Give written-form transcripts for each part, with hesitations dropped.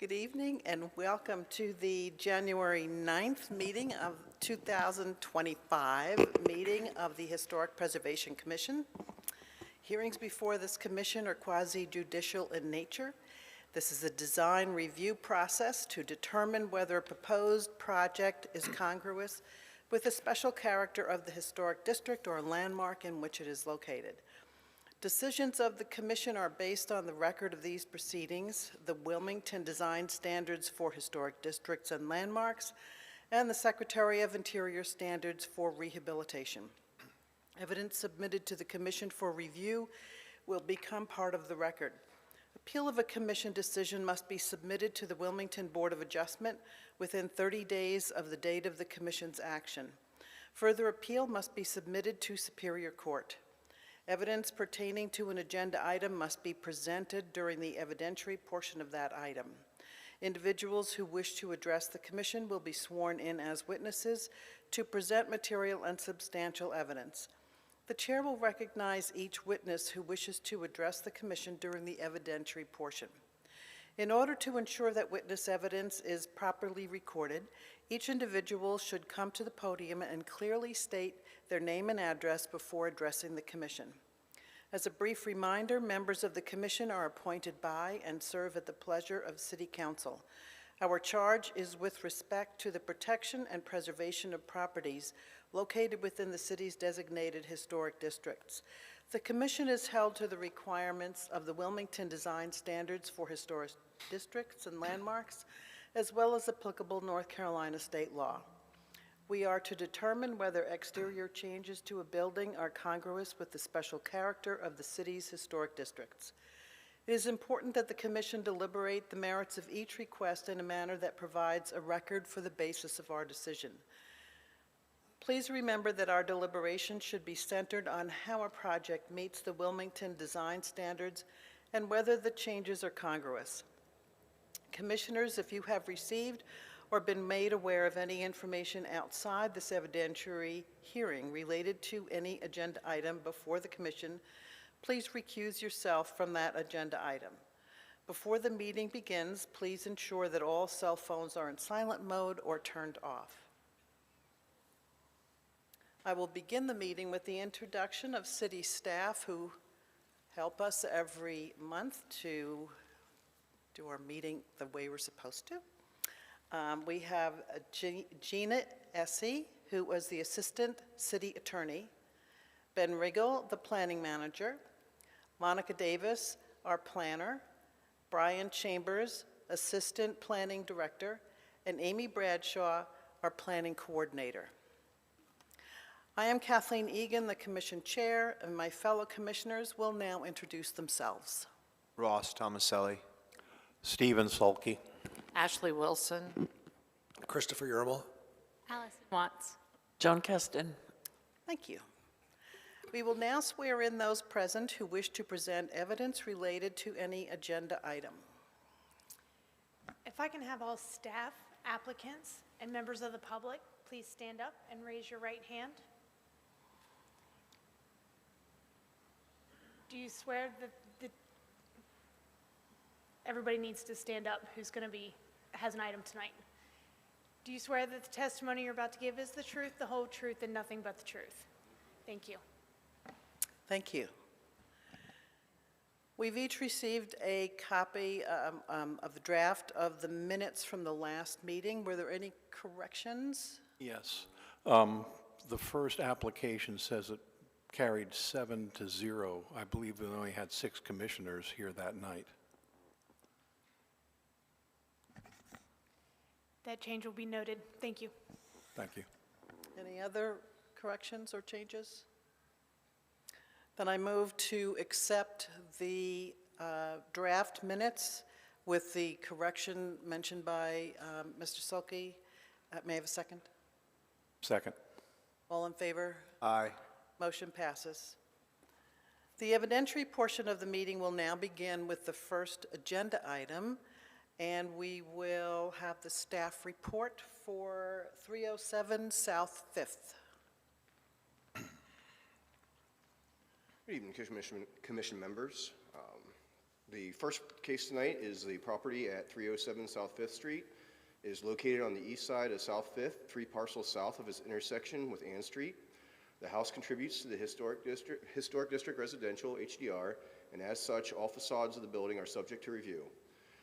Good evening and welcome to the January 9th meeting of 2025 meeting of the Historic Preservation Commission. Hearings before this commission are quasi-judicial in nature. This is a design review process to determine whether a proposed project is congruous with the special character of the historic district or landmark in which it is located. Decisions of the Commission are based on the record of these proceedings, the Wilmington Design Standards for Historic Districts and Landmarks, and the Secretary of Interior Standards for Rehabilitation. Evidence submitted to the Commission for review will become part of the record. Appeal of a Commission decision must be submitted to the Wilmington Board of Adjustment within 30 days of the date of the Commission's action. Further appeal must be submitted to Superior Court. Evidence pertaining to an agenda item must be presented during the evidentiary portion of that item. Individuals who wish to address the Commission will be sworn in as witnesses to present material and substantial evidence. The Chair will recognize each witness who wishes to address the Commission during the evidentiary portion. In order to ensure that witness evidence is properly recorded, each individual should come to the podium and clearly state their name and address before addressing the Commission. As a brief reminder, members of the Commission are appointed by and serve at the pleasure of City Council. Our charge is with respect to the protection and preservation of properties located within the city's designated historic districts. The Commission is held to the requirements of the Wilmington Design Standards for Historic Districts and Landmarks, as well as applicable North Carolina state law. We are to determine whether exterior changes to a building are congruous with the special character of the city's historic districts. It is important that the Commission deliberate the merits of each request in a manner that provides a record for the basis of our decision. Please remember that our deliberation should be centered on how a project meets the Wilmington Design Standards and whether the changes are congruous. Commissioners, if you have received or been made aware of any information outside this evidentiary hearing related to any agenda item before the Commission, please recuse yourself from that agenda item. Before the meeting begins, please ensure that all cell phones are in silent mode or turned off. I will begin the meeting with the introduction of city staff who help us every month to do our meeting the way we're supposed to. We have Gina Essie, who was the Assistant City Attorney, Ben Riggle, the Planning Manager, Monica Davis, our Planner, Brian Chambers, Assistant Planning Director, and Amy Bradshaw, our Planning Coordinator. I am Kathleen Egan, the Commission Chair, and my fellow Commissioners will now introduce themselves. Ross Tomaselli. Stephen Sulkey. Ashley Wilson. Christopher Yermal. Allison Watts. Joan Keston. Thank you. We will now swear in those present who wish to present evidence related to any agenda item. If I can have all staff, applicants, and members of the public, please stand up and raise your right hand. Do you swear that everybody needs to stand up who's going to has an item tonight? Do you swear that the testimony you're about to give is the truth, the whole truth, and nothing but the truth? Thank you. Thank you. We've each received a copy of the draft of the minutes from the last meeting. Were there any corrections? Yes. The first application says it carried 7-0. I believe we only had 6 commissioners here that night. That change will be noted. Thank you. Thank you. Any other corrections or changes? Then I move to accept the draft minutes with the correction mentioned by Mr. Sulkey. May I have a second? Second. All in favor? Aye. Motion passes. The evidentiary portion of the meeting will now begin with the first agenda item, and we will have the staff report for 307 South 5th. Good evening, Commission members. The first case tonight is the property at 307 South Fifth Street. It is located on the east side of South Fifth, 3 parcels south of its intersection with Ann Street. The house contributes to the Historic District Residential, HDR, and as such, all facades of the building are subject to review.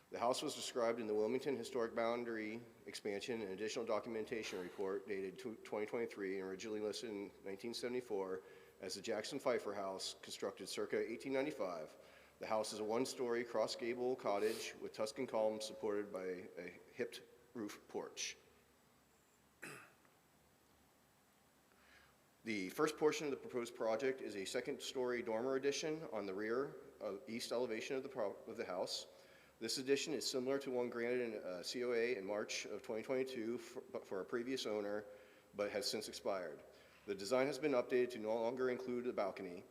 The house was described in the Wilmington Historic Boundary Expansion and Additional Documentation Report dated 2023 and originally listed in 1974 as the Jackson Pfeiffer House, constructed circa 1895. The house is a one-story cross-gable cottage with Tuscan columns supported by a hipped roof porch. The first portion of the proposed project is a second-story dormer addition on the rear east elevation of the house. This addition is similar to one granted in COA in March of 2022 for a previous owner, but has since expired. The design has been updated to no longer include a balcony.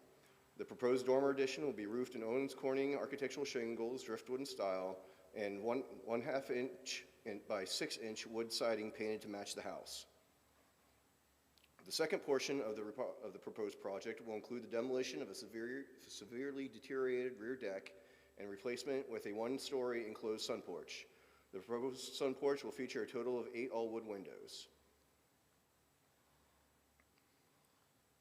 The proposed dormer addition will be roofed in Owens Corning architectural shingles, driftwood in style, and 1/2 inch by 6 inch wood siding painted to match the house. The second portion of the proposed project will include the demolition of a severely deteriorated rear deck and replacement with a one-story enclosed sun porch. The proposed sun porch will feature a total of 8 all-wood windows.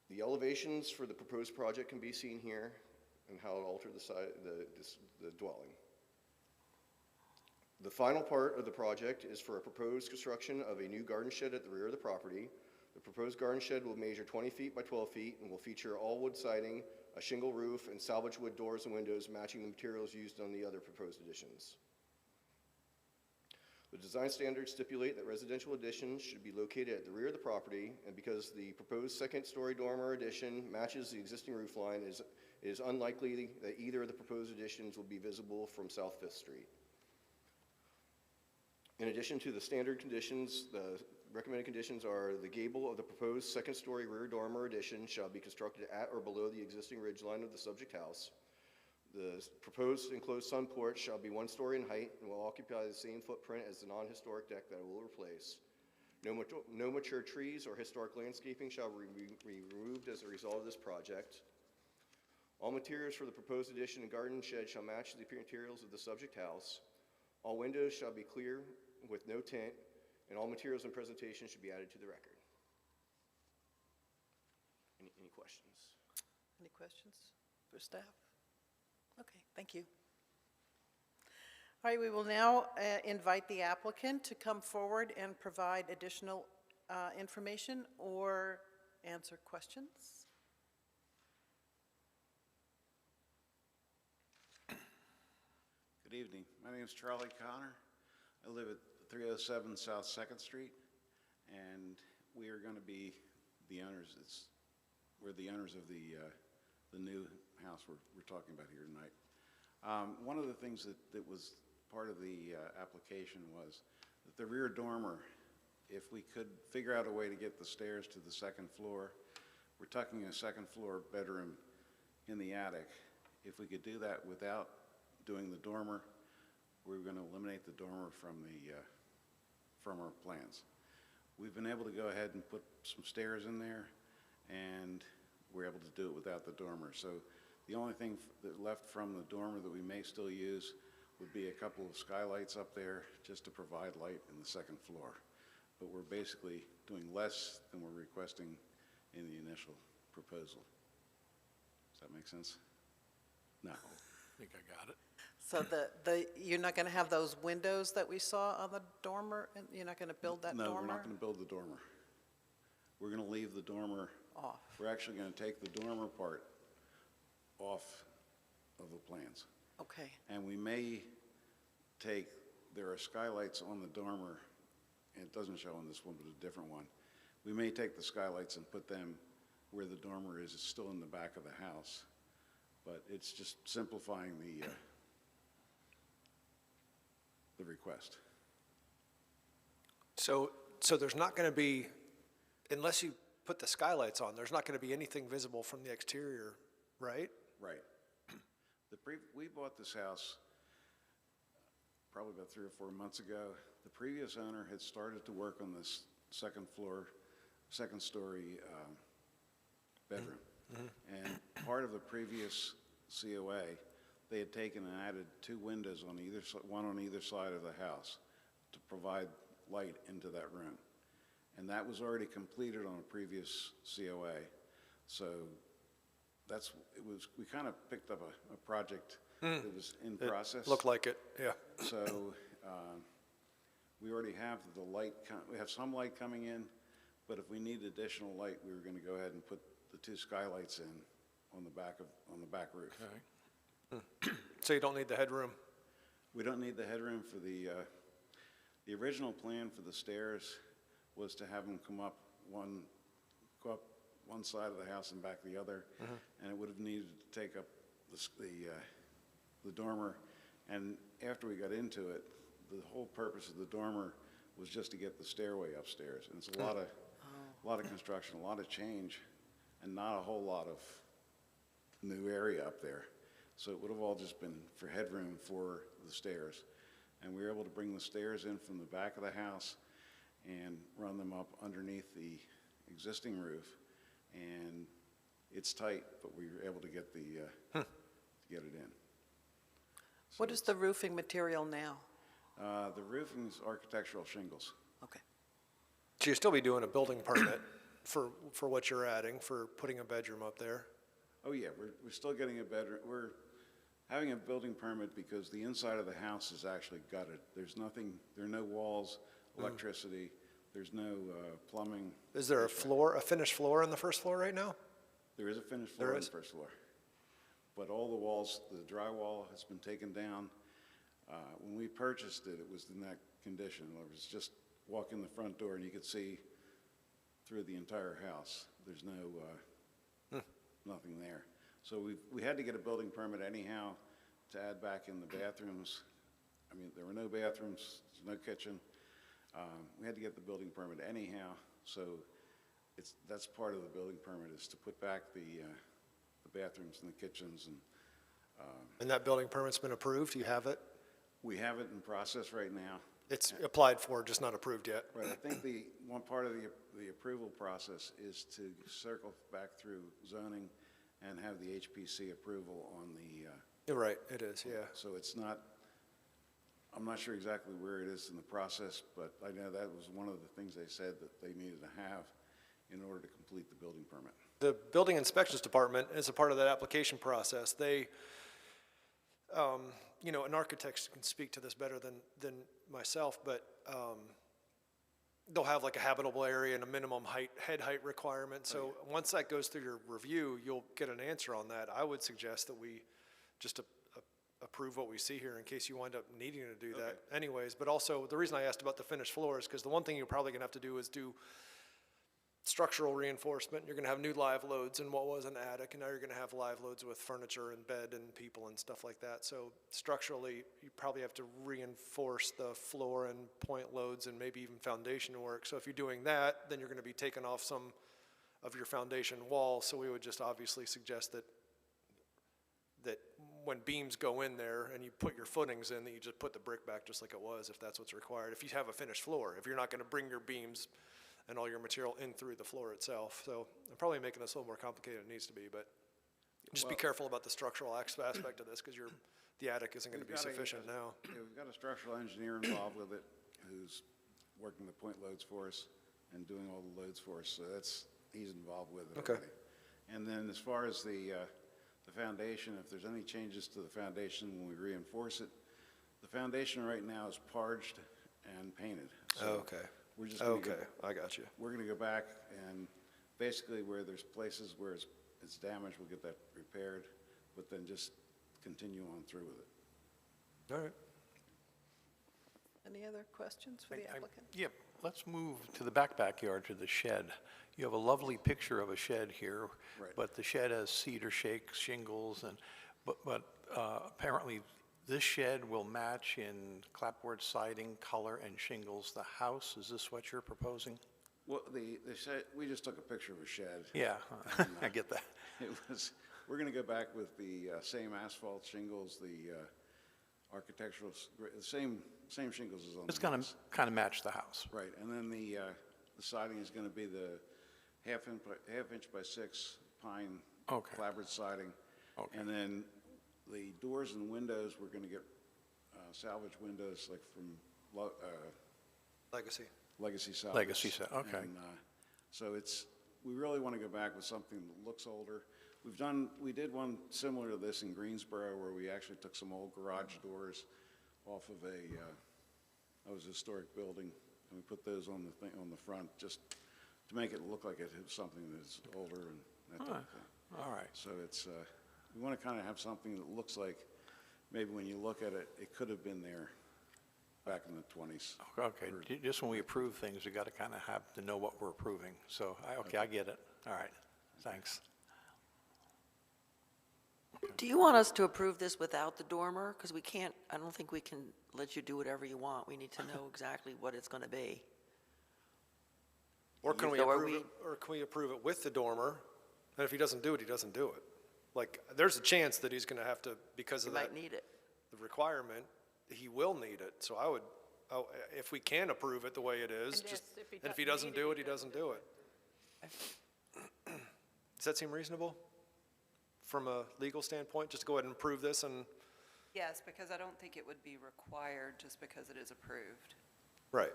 The elevations for the proposed project can be seen here and how it altered the dwelling. The final part of the project is for a proposed construction of a new garden shed at the rear of the property. The proposed garden shed will measure 20 feet by 12 feet and will feature all wood siding, a shingle roof, and salvage wood doors and windows matching the materials used on the other proposed additions. The design standards stipulate that residential additions should be located at the rear of the property, and because the proposed second-story dormer addition matches the existing roof line, it is unlikely that either of the proposed additions will be visible from South Fifth Street. In addition to the standard conditions, the recommended conditions are the gable of the proposed second-story rear dormer addition shall be constructed at or below the existing ridgeline of the subject house. The proposed enclosed sun porch shall be 1 story in height and will occupy the same footprint as the non-historic deck that it will replace. No mature trees or historic landscaping shall be removed as a result of this project. All materials for the proposed addition and garden shed shall match the materials of the subject house. All windows shall be clear with no tint, and all materials and presentation should be added to the record. Any questions? Any questions for staff? Okay, thank you. All right, we will now invite the applicant to come forward and provide additional information or answer questions. Good evening. My name is Charlie Connor. I live at 307 South 2nd Street, and we are going to be the owners. We're the owners of the new house we're talking about here tonight. One of the things that was part of the application was that the rear dormer, if we could figure out a way to get the stairs to the second floor, we're tucking a second floor bedroom in the attic. If we could do that without doing the dormer, we're going to eliminate the dormer from our plans. We've been able to go ahead and put some stairs in there, and we're able to do it without the dormer. So the only thing that left from the dormer that we may still use would be a couple of skylights up there just to provide light in the second floor. But we're basically doing less than we're requesting in the initial proposal. Does that make sense? No. I think I got it. So you're not going to have those windows that we saw on the dormer? And you're not going to build that dormer? No, we're not going to build the dormer. We're going to leave the dormer off. We're actually going to take the dormer part off of the plans. Okay. And we may there are skylights on the dormer, and it doesn't show on this one, but a different one. We may take the skylights and put them where the dormer is. It's still in the back of the house, but it's just simplifying the request. So there's not going to be, unless you put the skylights on, there's not going to be anything visible from the exterior, right? Right. We bought this house probably about 3 or 4 months ago. The previous owner had started to work on this second story bedroom. Mm-hmm. And part of the previous COA they had taken and added 2 windows on either, one on either side of the house to provide light into that room. And that was already completed on a previous COA. So we kind of picked up a project that was in process. Looked like it, yeah. So we already have the light, we have some light coming in, but if we need additional light, we were going to go ahead and put the 2 skylights in on the back roof. So you don't need the headroom? We don't need the headroom for the original plan for the stairs was to have them go up one side of the house and back the other, and it would have needed to take up the dormer. And after we got into it, the whole purpose of the dormer was just to get the stairway upstairs. And it's a lot of construction, a lot of change, and not a whole lot of new area up there. So it would have all just been for headroom for the stairs. And we were able to bring the stairs in from the back of the house and run them up underneath the existing roof. And it's tight, but we were able to get to get it in. So What is the roofing material now? the roofing is architectural shingles. Okay. So you'll still be doing a building permit for what you're adding, for putting a bedroom up there? Oh, yeah, we're still getting a bedroom. We're having a building permit because the inside of the house is actually gutted. There's nothing, there are no walls, electricity, there's no plumbing. Is there a finished floor on the first floor right now? There is a finished There floor on is? the first floor. But all the walls, the drywall has been taken down. When we purchased it, it was in that condition. It was just walk in the front door and you could see through the entire house. There's no, nothing there. So we had to get a building permit anyhow to add back in the bathrooms. I mean, there were no bathrooms, no kitchen. We had to get the building permit anyhow. So that's part of the building permit, is to put back the bathrooms and the kitchens. And that building permit's been approved? You have it? We have it in process right now. It's applied for, just not approved yet? Right, I think the one part of the approval process is to circle back through zoning and have the HPC approval on the, You're right, it is, yeah. so it's not, I'm not sure exactly where it is in the process, but I know that was one of the things they said that they needed to have in order to complete the building permit. The building inspections department is a part of that application process. They, you know, an architect can speak to this better than myself, but they'll have like a habitable area and a minimum head height requirement. So once that goes through your review, you'll get an answer on that. I would suggest that we just approve what we see here in case you wind up needing to do that anyways. But also, the reason I asked about the finished floor is because the one thing you're probably gonna have to do is do structural reinforcement. You're gonna have new live loads in what was an attic, and now you're gonna have live loads with furniture and bed and people and stuff like that. So structurally, you probably have to reinforce the floor and point loads and maybe even foundation work. So if you're doing that, then you're gonna be taking off some of your foundation wall. So we would just obviously suggest that when beams go in there and you put your footings in, that you just put the brick back just like it was, if that's what's required. If you have a finished floor, if you're not gonna bring your beams and all your material in through the floor itself. So I'm probably making this a little more complicated than it needs to be, but just be careful about the structural aspect of this, because the attic isn't gonna be sufficient now. Yeah, we've got a structural engineer involved with it who's working the point loads for us and doing all the loads for us, so he's involved with it Okay. already. And then as far as the foundation, if there's any changes to the foundation when we reinforce it, the foundation right now is parged and painted. So Okay. we're just gonna Okay, I got you. We're gonna go back and basically where there's places where it's damaged, we'll get that repaired, but then just continue on through with it. All right. Any other questions for the applicant? Yeah, let's move to the backyard, to the shed. You have a lovely picture of a shed here, Right. but the shed has cedar shingles, but apparently this shed will match in clapboard siding, color, and shingles the house. Is this what you're proposing? Well, the shed, we just took a picture of a shed. Yeah, I get that. We're gonna go back with the same asphalt shingles, the architectural, the same shingles as on the It's going house. to kind of match the house. Right, and then the siding is gonna be the half inch by 6 pine Okay. clapboard siding. Okay. And then The doors and windows, we're going to get salvage windows like from Legacy. Legacy Salvage. Legacy okay. And, so we really want to go back with something that looks older. We did one similar to this in Greensboro where we actually took some old garage doors off of a historic building, and we put those on the front just to make it look like it was something that's older and that type of thing. All right. So we want to kind of have something that looks like maybe when you look at it, it could have been there back in the 20s. Okay, just when we approve things, we got to kind of have to know what we're approving. So, I get it. All right, thanks. Do you want us to approve this without the dormer? Because I don't think we can let you do whatever you want. We need to know exactly what it's going to be. Or can we So are approve it, or can we approve it with the dormer? And if he doesn't do it, he doesn't do it. Like, there's a chance that he's going to have to, because You of that, might need it. the requirement, he will need it. So if we can approve it the way it is, And just, if he and if he doesn't doesn't need do it, it, he doesn't do it. Does that seem reasonable? From a legal standpoint, just to go ahead and approve this and, Yes, because I don't think it would be required just because it is approved. right.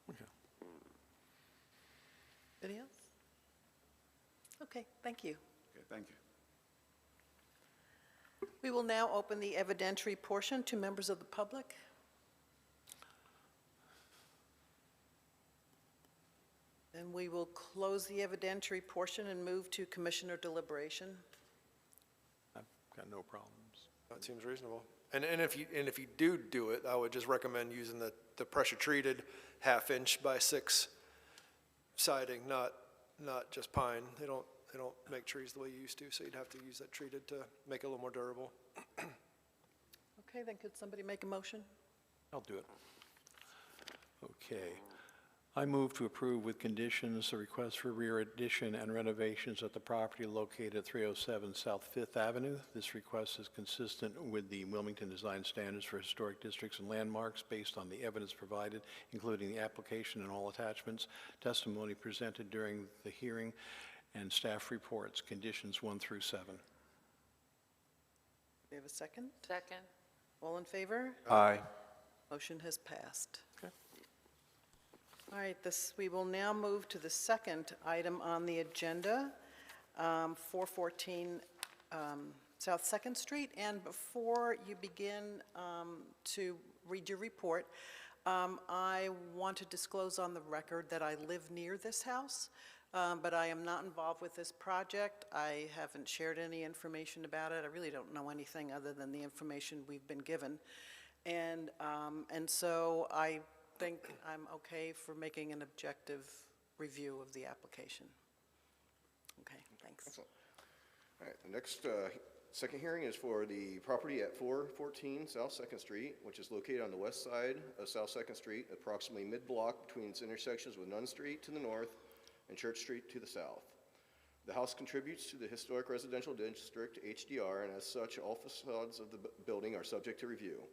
Okay. Anything else? Okay, thank you. Okay, thank you. We will now open the evidentiary portion to members of the public. And we will close the evidentiary portion and move to commissioner deliberation. I've got no problems. That seems reasonable. And if you do it, I would just recommend using the pressure-treated 1/2" by 6 siding, not just pine. They don't make trees the way you used to, so you'd have to use that treated to make it a little more durable. Okay, then could somebody make a motion? I'll do it. Okay. I move to approve with conditions the request for rear addition and renovations at the property located at 307 South Fifth Avenue. This request is consistent with the Wilmington Design Standards for Historic Districts and Landmarks based on the evidence provided, including the application and all attachments, testimony presented during the hearing, and staff reports, conditions 1 through 7. We have a second? Second. All in favor? Aye. Motion has passed. Okay. All right, we will now move to the second item on the agenda, 414 South 2nd Street. And before you begin to read your report, I want to disclose on the record that I live near this house, but I am not involved with this project. I haven't shared any information about it. I really don't know anything other than the information we've been given. And so I think I'm okay for making an objective review of the application. Okay, thanks. Excellent. All right, the next second hearing is for the property at 414 South 2nd Street, which is located on the west side of South 2nd Street, approximately mid-block between its intersections with Nunn Street to the north and Church Street to the south. The house contributes to the Historic Residential District, HDR, and as such, all facades of the building are subject to review.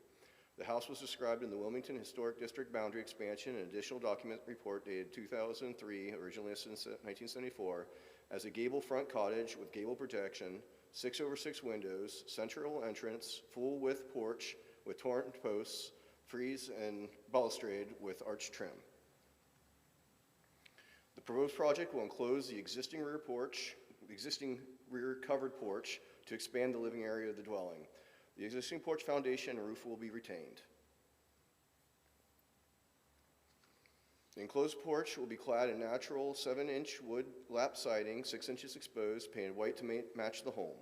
The house was described in the Wilmington Historic District Boundary Expansion and Additional Document Report dated 2003, originally since 1974, as a gable front cottage with gable protection, 6/6 windows, central entrance, full-width porch with torrent posts, frieze and balustrade with arch trim. The proposed project will enclose the existing rear covered porch to expand the living area of the dwelling. The existing porch foundation and roof will be retained. The enclosed porch will be clad in natural 7-inch wood lap siding, 6 inches exposed, painted white to match the home.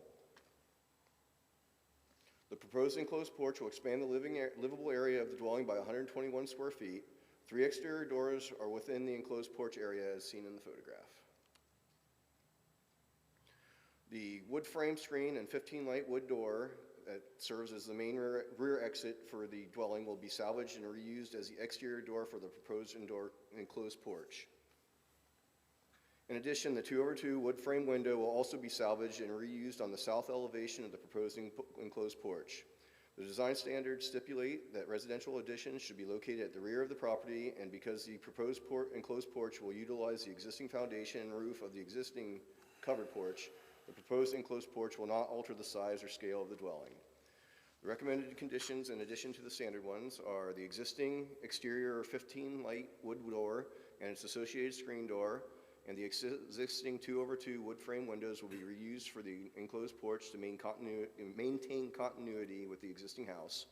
The proposed enclosed porch will expand the livable area of the dwelling by 121 square feet. 3 exterior doors are within the enclosed porch area as seen in the photograph. The wood frame screen and 15-light wood door that serves as the main rear exit for the dwelling will be salvaged and reused as the exterior door for the proposed indoor enclosed porch. In addition, the 2/2 wood frame window will also be salvaged and reused on the south elevation of the proposed enclosed porch. The design standards stipulate that residential additions should be located at the rear of the property, and because the proposed enclosed porch will utilize the existing foundation and roof of the existing covered porch, The proposed enclosed porch will not alter the size or scale of the dwelling. The recommended conditions, in addition to the standard ones, are the existing exterior 15-light wood door and its associated screen door, and the existing 2/2 wood frame windows will be reused for the enclosed porch to maintain continuity with the existing house.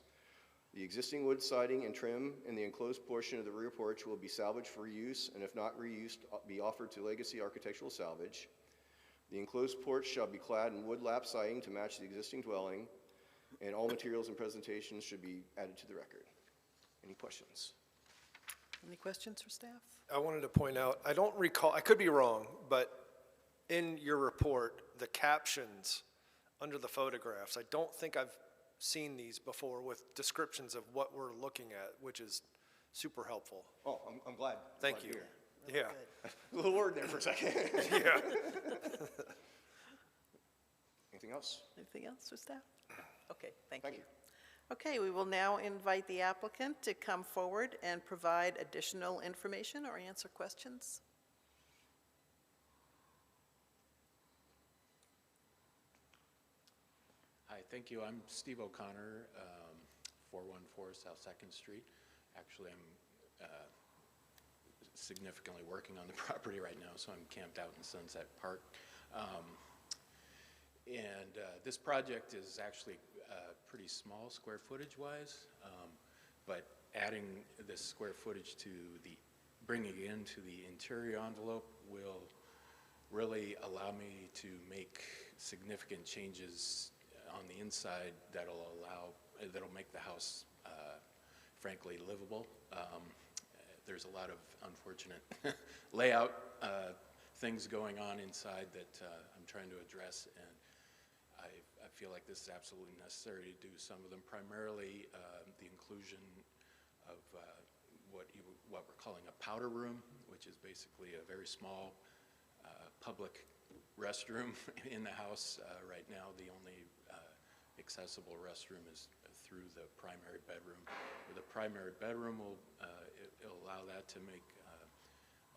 The existing wood siding and trim in the enclosed portion of the rear porch will be salvaged for reuse, and if not reused, be offered to Legacy Architectural Salvage. The enclosed porch shall be clad in wood lap siding to match the existing dwelling, and all materials and presentations should be added to the record. Any questions? Any questions for staff? I wanted to point out, I don't recall, I could be wrong, but in your report, the captions under the photographs, I don't think I've seen these before with descriptions of what we're looking at, which is super helpful. Oh, I'm glad. Thank Glad to you. hear. Yeah. A little word there for a second. Yeah. Anything else? Anything else for staff? Okay, thank Thank you. you. Okay, we will now invite the applicant to come forward and provide additional information or answer questions. Hi, thank you. I'm Steve O'Connor, 414 South 2nd Street. Actually, I'm significantly working on the property right now, so I'm camped out in Sunset Park. This project is actually pretty small square footage-wise, but adding this square footage to bringing it into the interior envelope will really allow me to make significant changes on the inside that'll make the house frankly livable. There's a lot of unfortunate layout things going on inside that I'm trying to address, and I feel like this is absolutely necessary to do some of them, primarily the inclusion of what we're calling a powder room, which is basically a very small public restroom in the house. Right now, the only accessible restroom is through the primary bedroom. The primary bedroom it'll allow that to make,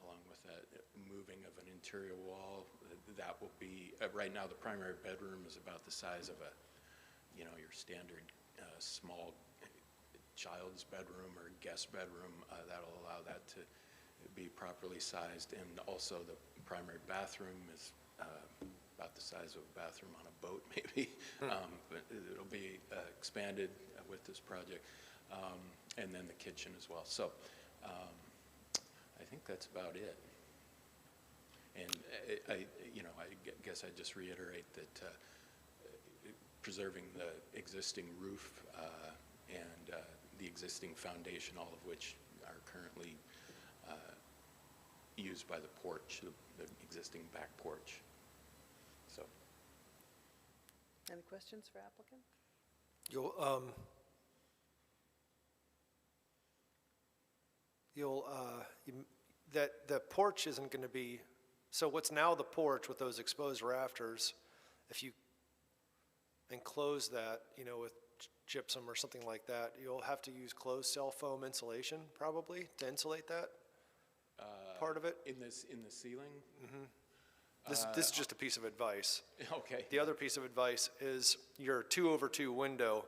along with that moving of an interior wall, that will be, right now the primary bedroom is about the size of your standard small child's bedroom or guest bedroom. That'll allow that to be properly sized, and also the primary bathroom is about the size of a bathroom on a boat, maybe. But it'll be expanded with this project, and then the kitchen as well. So I think that's about it. And I guess I just reiterate that preserving the existing roof and the existing foundation, all of which are currently used by the porch, the existing back porch. So. Any questions for applicant? That the porch isn't going to be, so what's now the porch with those exposed rafters, if you enclose that, with gypsum or something like that, you'll have to use closed cell foam insulation probably to insulate that part of it. In the ceiling? This is just a piece of advice. Okay. The other piece of advice is your 2/2 window,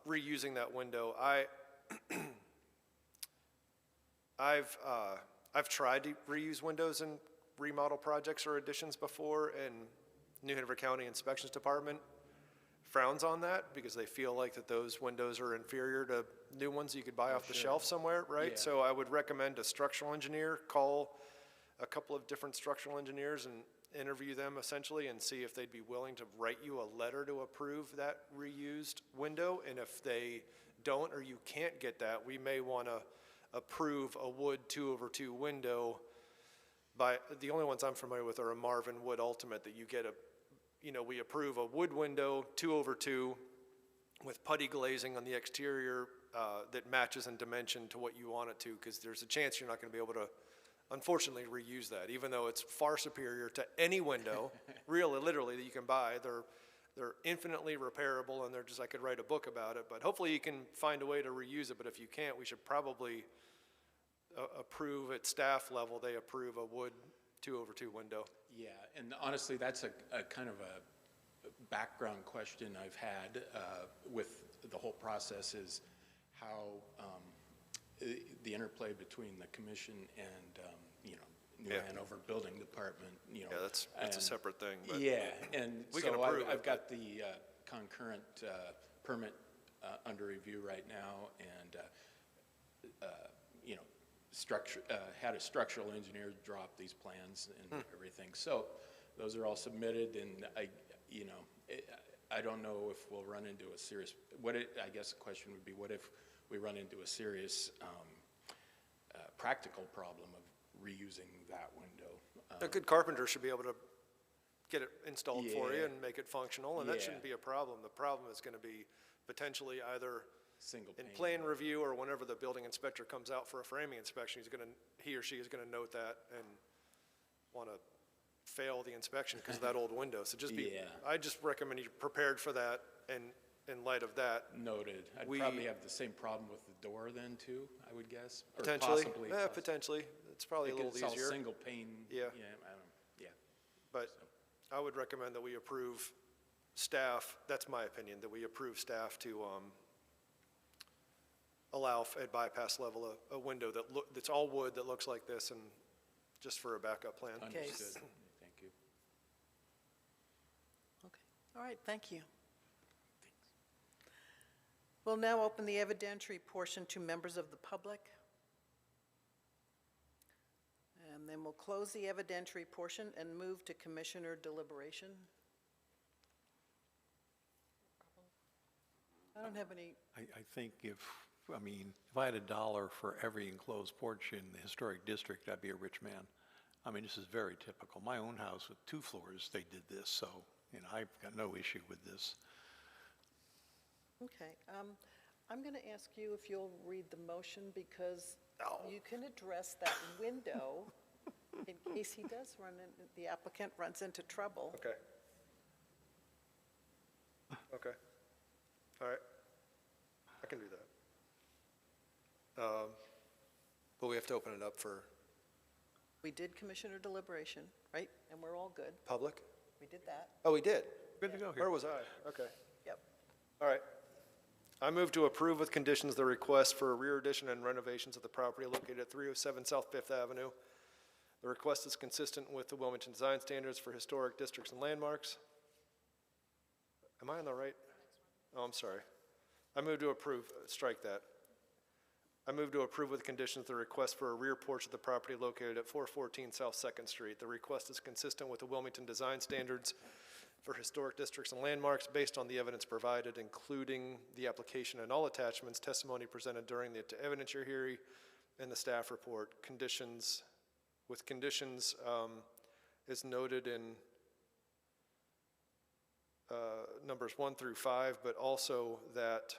reusing that window. I've tried to reuse windows in remodel projects or additions before, and New Hanover County Inspections Department frowns on that because they feel like that those windows are inferior to new ones you could buy off the shelf somewhere, right? Yeah. So I would recommend a structural engineer, call a couple of different structural engineers and interview them essentially and see if they'd be willing to write you a letter to approve that reused window. And if they don't, or you can't get that, we may want to approve a wood 2/2 window. The only ones I'm familiar with are a Marvin Wood Ultimate that you get we approve a wood window 2/2 with putty glazing on the exterior that matches in dimension to what you want it to, because there's a chance you're not going to be able to, unfortunately, reuse that, even though it's far superior to any window, literally, that you can buy. They're infinitely repairable, and I could write a book about it, but hopefully you can find a way to reuse it. But if you can't, we should probably approve at staff level, they approve a wood 2/2 window. Yeah, and honestly, that's a kind of a background question I've had with the whole process is how the interplay between the commission and, New Yeah. Hanover Building Department, Yeah, that's a and- separate thing, but. Yeah, and We can so approve it, I've got the concurrent permit under review right now, and, had a structural engineer drop these plans and everything. So those are all submitted, and I don't know if we'll run into a serious, I guess the question would be, what if we run into a serious practical problem of reusing that window? A good carpenter should be able to get it installed for you Yeah. and make it functional, and that Yeah. shouldn't be a problem. The problem is going to be potentially either Single in pane. plan review or whenever the building inspector comes out for a framing inspection, he or she is going to note that and want to fail the inspection because of that old window. So Yeah. I just recommend you prepared for that, and in light of that, Noted. I'd probably have the same problem with the door then, too, I would guess? Or potentially, possibly. potentially, it's probably a little Because it's all easier. single pane. Yeah. Yeah. But I would recommend that we approve staff, that's my opinion, that we approve staff to allow at bypass level a window that's all wood that looks like this, and just for a backup plan. Understood. Thank you. Okay, all right, thank you. We'll now open the evidentiary portion to members of the public. And then we'll close the evidentiary portion and move to commissioner deliberation. I don't have any, I think if I had $1 for every enclosed porch in the historic district, I'd be a rich man. I mean, this is very typical. My own house with 2 floors, they did this, so, I've got no issue with this. okay. I'm going to ask you if you'll read the motion, because you can address that window in case he does the applicant runs into trouble. Okay. Okay. All right. I can do that. But we have to open it up for We did commissioner deliberation, right? And we're all good. public? We did that. Oh, we did? Good to go here. Where was I? Okay. Yep. All right. I move to approve with conditions the request for a rear addition and renovations of the property located at 307 South Fifth Avenue. The request is consistent with the Wilmington Design Standards for Historic Districts and Landmarks. Am I on the right? Oh, I'm sorry. I move to approve, strike that. I move to approve with conditions the request for a rear porch of the property located at 414 South Second Street. The request is consistent with the Wilmington Design Standards for Historic Districts and Landmarks based on the evidence provided, including the application and all attachments, testimony presented during the evidentiary hearing, and the staff report. Conditions, with conditions is noted in numbers 1 through 5, but also that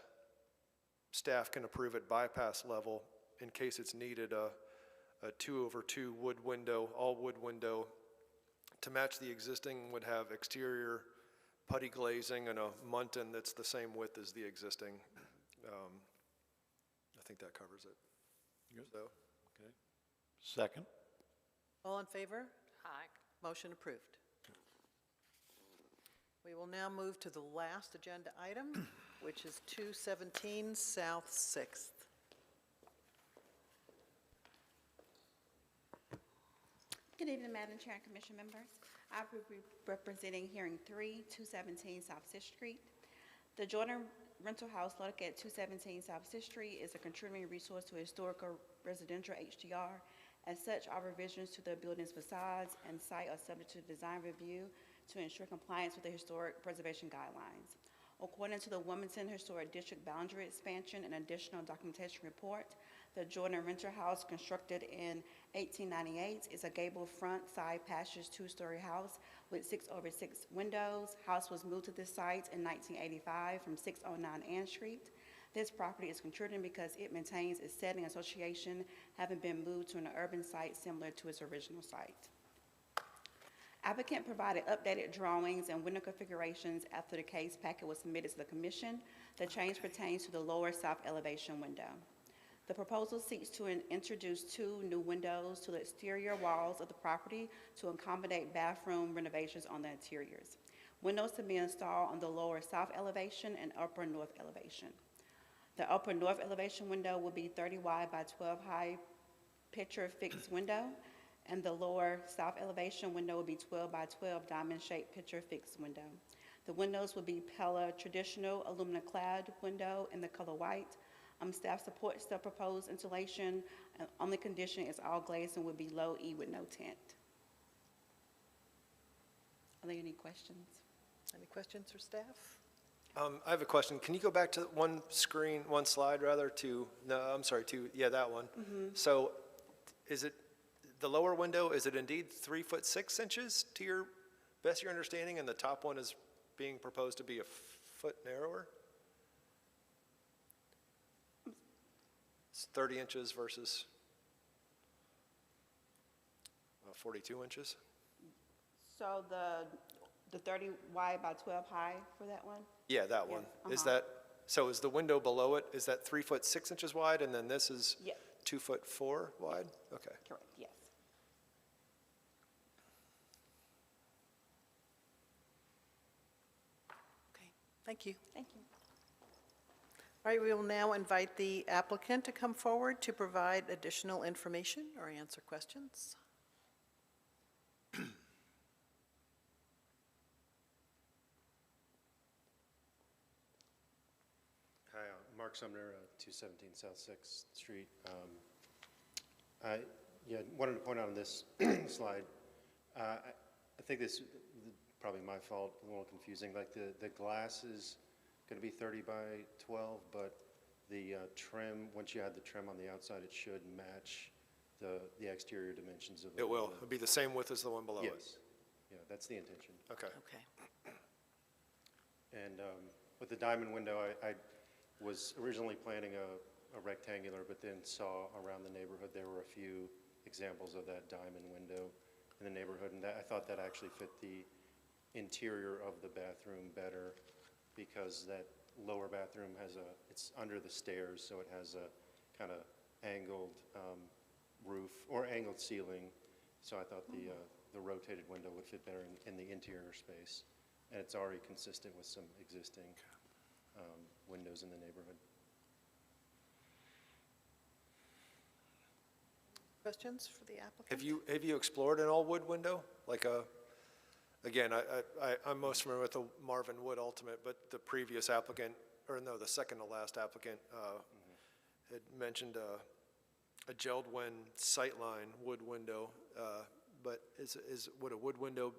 staff can approve at bypass level in case it's needed a 2/2 wood window, all wood window. To match the existing would have exterior putty glazing and a muntin that's the same width as the existing. I think that covers it. Good. So, Okay. Second? All in favor? Aye. Motion approved. We will now move to the last agenda item, which is 217 South 6th. Good evening, Madam Chair and Commission members. I will be representing Hearing 3, 217 South 6th Street. The Jordan Rental House located at 217 South 6th Street is a contributing resource to historical residential HDR. As such, our revisions to the building's facades and site are subject to design review to ensure compliance with the historic preservation guidelines. According to the Wilmington Historic District boundary expansion and additional documentation report, the Jordan Renter House, constructed in 1898, is a gable front side passage 2-story house with 6/6 windows. House was moved to this site in 1985 from 609 Ann Street. This property is contributing because it maintains its setting association, having been moved to an urban site similar to its original site. Applicant provided updated drawings and window configurations after the case packet was submitted to the commission. The change pertains to the lower south elevation window. The proposal seeks to introduce 2 new windows to the exterior walls of the property to accommodate bathroom renovations on the interiors. Windows to be installed on the lower south elevation and upper north elevation. The upper north elevation window will be 30 wide by 12 high picture fixed window, and the lower south elevation window will be 12 by 12 diamond-shaped picture fixed window. The windows will be Pella traditional aluminum clad window in the color white. Staff supports the proposed installation. Only condition is all glazing will be low E with no tint. Are there any questions? Any questions for staff? I have a question. Can you go back to one slide rather, yeah, that one. So is it, the lower window, is it indeed 3 foot 6 inches to your best of your understanding, and the top one is being proposed to be a foot narrower? It's 30 inches versus 42 inches? So the 30 wide by 12 high for that one? Yeah, that one. Yeah, Is that, so is the window below it, is that 3 foot 6 inches wide, and then this is Yeah. 2 foot 4 wide? Okay. Correct, yes. Okay, thank you. Thank you. All right, we will now invite the applicant to come forward to provide additional information or answer questions. Hi, Mark Sumner, 217 South 6th Street. Wanted to point out on this slide, I think this is probably my fault, a little confusing. Like the glass is going to be 30 by 12, but the trim, once you add the trim on the outside, it should match the exterior dimensions of the It will. window. It'll be the same width as the one below it? Yes. Yeah, that's the intention. Okay. Okay. And with the diamond window, I was originally planning a rectangular, but then saw around the neighborhood there were a few examples of that diamond window in the neighborhood, and I thought that actually fit the interior of the bathroom better, because that lower bathroom it's under the stairs, so it has a kind of angled roof or angled ceiling. So I thought the rotated window would fit better in the interior space, and it's already consistent with some existing windows in the neighborhood. Questions for the applicant? Have you explored an all-wood window? Like again, I'm most familiar with the Marvin Wood Ultimate, but the previous applicant, or no, the second to last applicant had mentioned a gelled wen sightline wood window, but would a wood window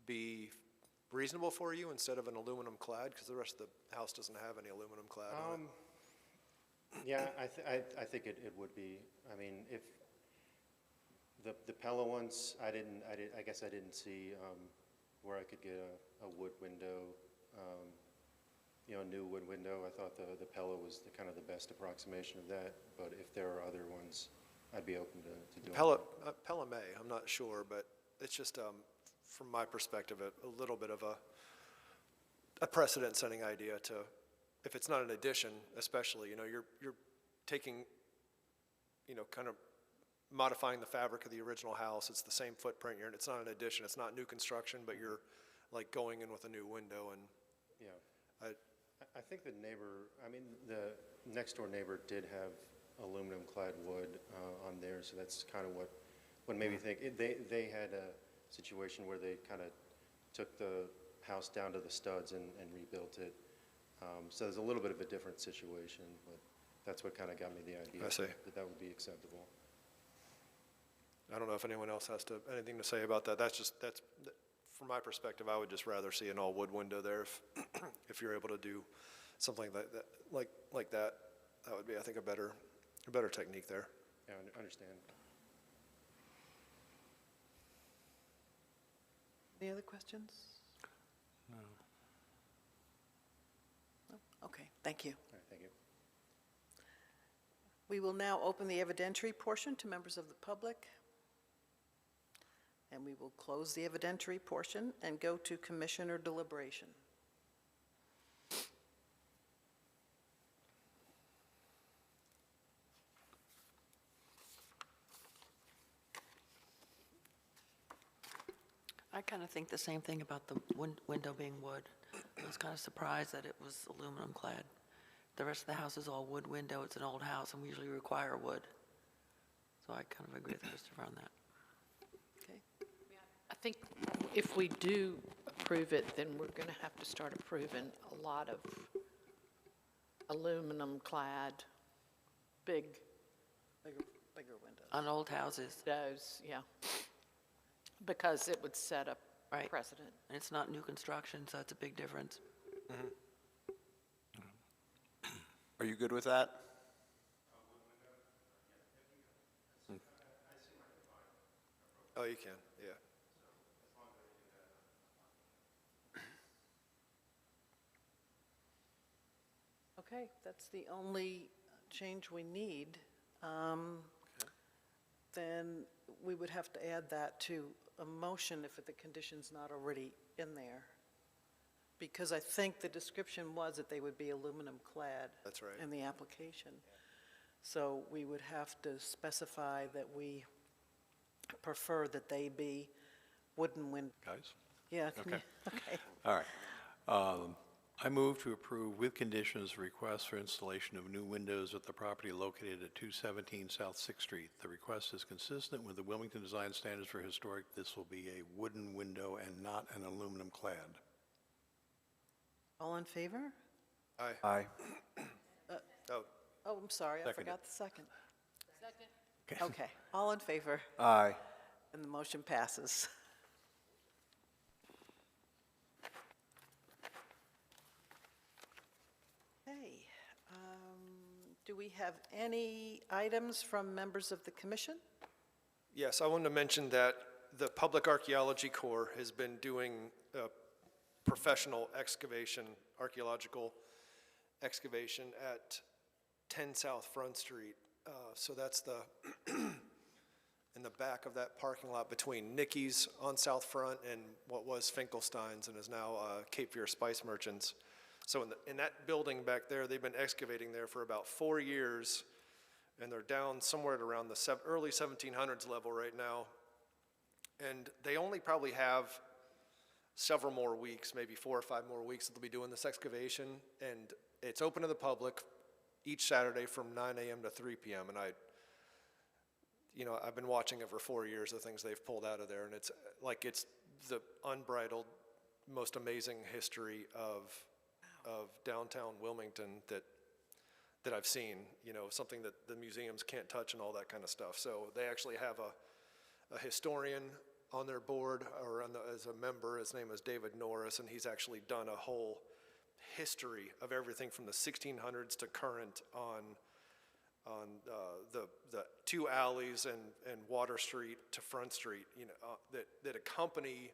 be reasonable for you instead of an aluminum clad? Because the rest of the house doesn't have any aluminum clad on it. Yeah, I think it would be. I mean, if the Pella ones, I guess I didn't see where I could get a wood window, a new wood window. I thought the Pella was kind of the best approximation of that. But if there are other ones, I'd be open to doing. Pella may, I'm not sure, but it's just from my perspective a little bit of a precedent-setting idea to. If it's not an addition, especially, you're taking, kind of modifying the fabric of the original house. It's the same footprint. It's not an addition. It's not new construction, but you're like going in with a new window. And yeah, I think the next door neighbor did have aluminum clad wood on there, so that's kind of what made me think. They had a situation where they kind of took the house down to the studs and rebuilt it. So there's a little bit of a different situation, but that's what kind of got me the idea. I see. That would be acceptable. I don't know if anyone else has anything to say about that. That's from my perspective, I would just rather see an all wood window there. If you're able to do something like that, that would be, I think, a better technique there. Yeah, I understand. Any other questions? No. Okay, thank you. All right, thank you. We will now open the evidentiary portion to members of the public. And we will close the evidentiary portion and go to commissioner deliberation. I kind of think the same thing about the window being wood. I was kind of surprised that it was aluminum clad. The rest of the house is all wood window. It's an old house, and we usually require wood. So I kind of agree with Christopher on that. Okay. I think if we do approve it, then we're going to have to start approving a lot of aluminum-clad, big Bigger windows. On old houses, windows, yeah, because it would set up Right. precedent. and it's not new construction, so it's a big difference. Are you good with that? Oh, you can, yeah. Okay, that's the only change we need. Then we would have to add that to a motion if the condition's not already in there. Because I think the description was that they would be aluminum clad. That's right. In the application. So we would have to specify that we prefer that they be wooden Guys? Yeah. Okay. Okay. All right. I move to approve with conditions the request for installation of new windows at the property located at 217 South Sixth Street. The request is consistent with the Wilmington Design Standards for Historic. This will be a wooden window and not an aluminum clad. All in favor? Aye. Aye. Oh, Oh, I'm sorry, I Seconded. forgot the second. Second. Okay, all in favor? Aye. And the motion passes. Okay, do we have any items from members of the commission? yes, I wanted to mention that the Public Archaeology Corps has been doing professional excavation, archaeological excavation at 10 South Front Street. So that's the, in the back of that parking lot between Nicky's on South Front and what was Finkelstein's and is now Cape Fear Spice Merchants. So in that building back there, they've been excavating there for about 4 years, and they're down somewhere at around the early 1700s level right now. And they only probably have several more weeks, maybe 4 or 5 more weeks that they'll be doing this excavation, and it's open to the public each Saturday from 9 a.m. to 3 p.m. And I've been watching it for 4 years, the things they've pulled out of there, and it's the unbridled, most amazing history of downtown Wilmington that I've seen, something that the museums can't touch and all that kind of stuff. So they actually have a historian on their board, or as a member. His name is David Norris, and he's actually done a whole history of everything from the 1600s to current on the two alleys and Water Street to Front Street, that accompany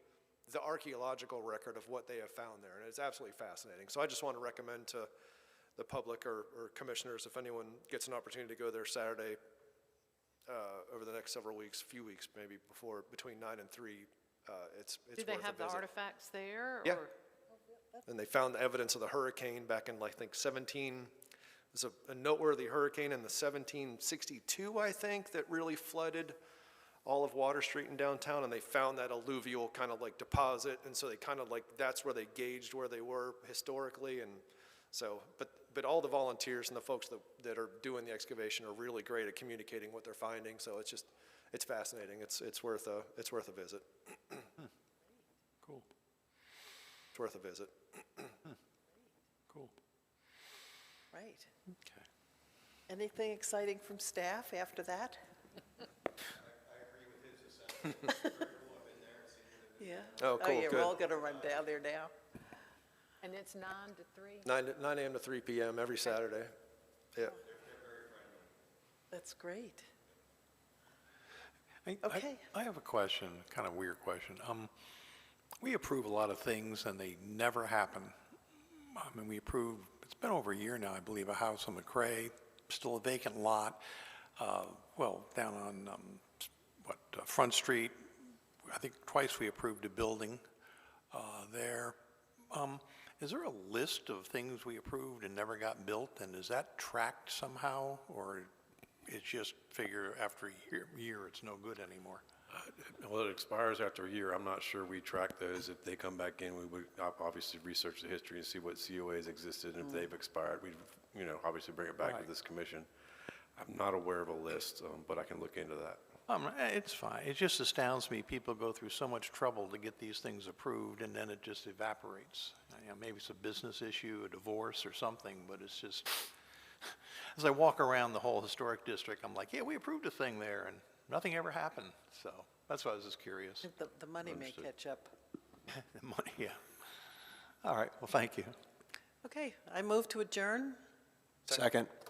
the archaeological record of what they have found there, and it's absolutely fascinating. So I just want to recommend to the public or commissioners, if anyone gets an opportunity to go there Saturday, over the next few weeks maybe, between 9 and 3, it's worth a Do they have the visit. artifacts there? Yeah. Or- And they found the evidence of the hurricane back in, I think, there's a noteworthy hurricane in the 1762, I think, that really flooded all of Water Street in downtown, and they found that alluvial kind of like deposit, and so they kind of that's where they gauged where they were historically, and so, but all the volunteers and the folks that are doing the excavation are really great at communicating what they're finding, so it's fascinating. It's worth a visit. Cool. It's worth a visit. Cool. Right. Okay. Anything exciting from staff after that? Yeah. Oh, cool, yeah, good. we're all going to run down there now. And it's 9 to 3? 9 a.m. to 3 p.m. every Saturday. Yeah. That's great. I Okay. have a question, kind of weird question. We approve a lot of things and they never happen. I mean, we approved, it's been over a year now, I believe, a house on McCrae, still a vacant lot, down on, Front Street. I think twice we approved a building there. Is there a list of things we approved and never got built, and is that tracked somehow, or it's just figure after a year it's no good anymore? Well, it expires after a year. I'm not sure we track those. If they come back in, we would obviously research the history and see what COAs existed, and if they've expired, we'd, obviously bring it back to Right. this commission. I'm not aware of a list, but I can look into that. It's fine. It just astounds me, people go through so much trouble to get these things approved, and then it just evaporates. Maybe it's a business issue, a divorce or something, but it's just, as I walk around the whole historic district, I'm like, yeah, we approved a thing there, and nothing ever happened. So that's why I was just curious. I think the money may Understood. catch up. The money, yeah. All right, well, thank you. Okay, I move to adjourn. Second.